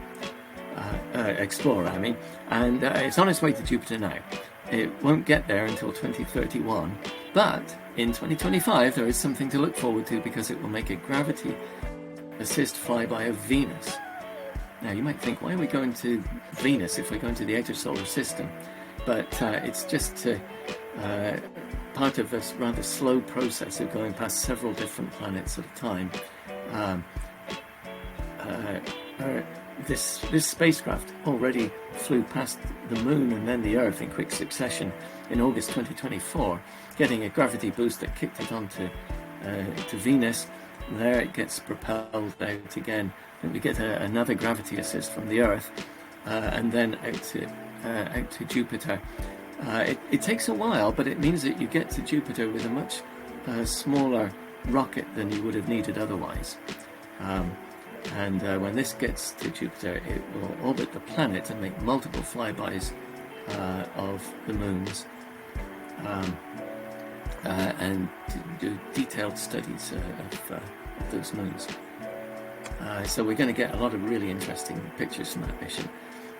Explorer, and it's on its way to Jupiter now. It won't get there until 2031, but in 2025 there is something to look forward to, because it will make a gravity assist flyby of Venus. Now you might think, why are we going to Venus if we're going to the outer solar system? But it's just part of this rather slow process of going past several different planets at a time. This spacecraft already flew past the Moon and then the Earth in quick succession in August 2024, getting a gravity boost that kicked it onto to Venus. There it gets propelled out again, and we get another gravity assist from the Earth, and then out to Jupiter. It takes a while, but it means that you get to Jupiter with a much smaller rocket than you would have needed otherwise. And when this gets to Jupiter, it will orbit the planet and make multiple flybys of the moons, and do detailed studies of those moons. So we're going to get a lot of really interesting pictures from that mission.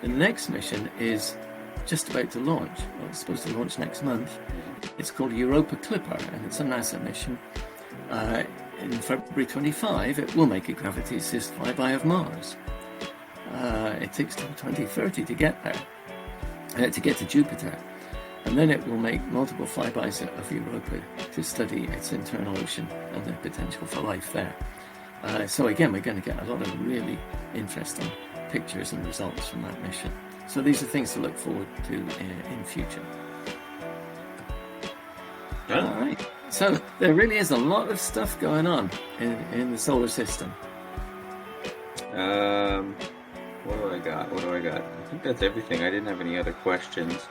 The next mission is just about to launch. Well, it's supposed to launch next month. It's called Europa Clipper, and it's a NASA mission. In February 25, it will make a gravity assist flyby of Mars. It takes till 2030 to get there, to get to Jupiter, and then it will make multiple flybys of Europa to study its internal ocean and the potential for life there. So again, we're going to get a lot of really interesting pictures and results from that mission. So these are things to look forward to in future. Yeah. All right. So there really is a lot of stuff going on in the solar system. What do I got? I think that's everything. I didn't have any other questions.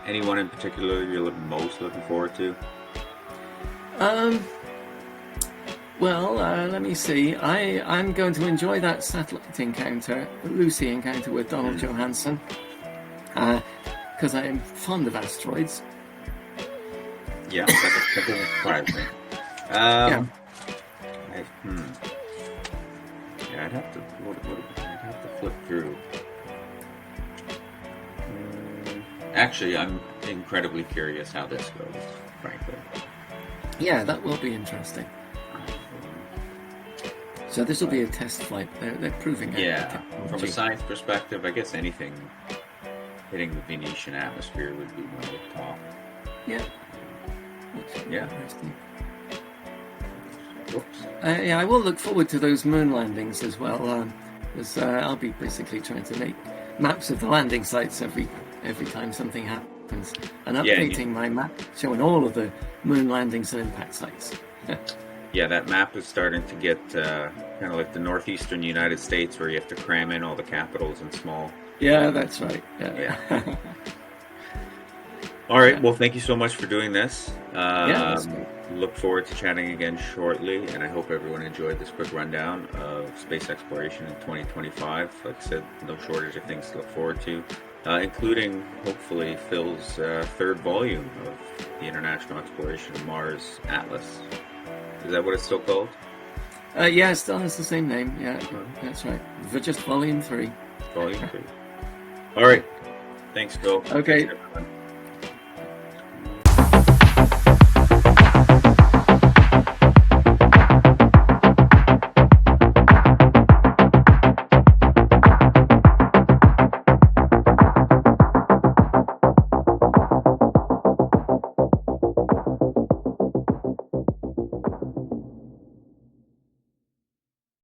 Anyone in particular you're most looking forward to? Well, let me see. I'm going to enjoy that satellite encounter, Lucy encounter with Donald Johanson, because I am fond of asteroids. Yeah, that doesn't surprise me. Yeah. I'd have to flip through. Actually, I'm incredibly curious how this goes, frankly. Yeah, that will be interesting. So this will be a test flight. They're proving out the technology. From a science perspective, I guess anything hitting the Venetian atmosphere would be one of the top. Yeah. Interesting. Whoops. I will look forward to those moon landings as well. Because I'll be basically trying to make maps of the landing sites every time something happens, and updating my map showing all of the moon landings and impact sites. Yeah, that map is starting to get kind of like the northeastern United States, where you have to cram in all the capitals in small. Yeah, that's right. Yeah. All right. Well, thank you so much for doing this. That's great. Look forward to chatting again shortly, and I hope everyone enjoyed this quick rundown of space exploration in 2025. Like I said, no shortage of things to look forward to, including, hopefully, Phil's third volume of the International Exploration of Mars Atlas. Is that what it's still called? Yeah, it still has the same name. Yeah, that's right. Just Volume 3. Volume 3. All right. Thanks, Phil. Okay. Thanks, everyone.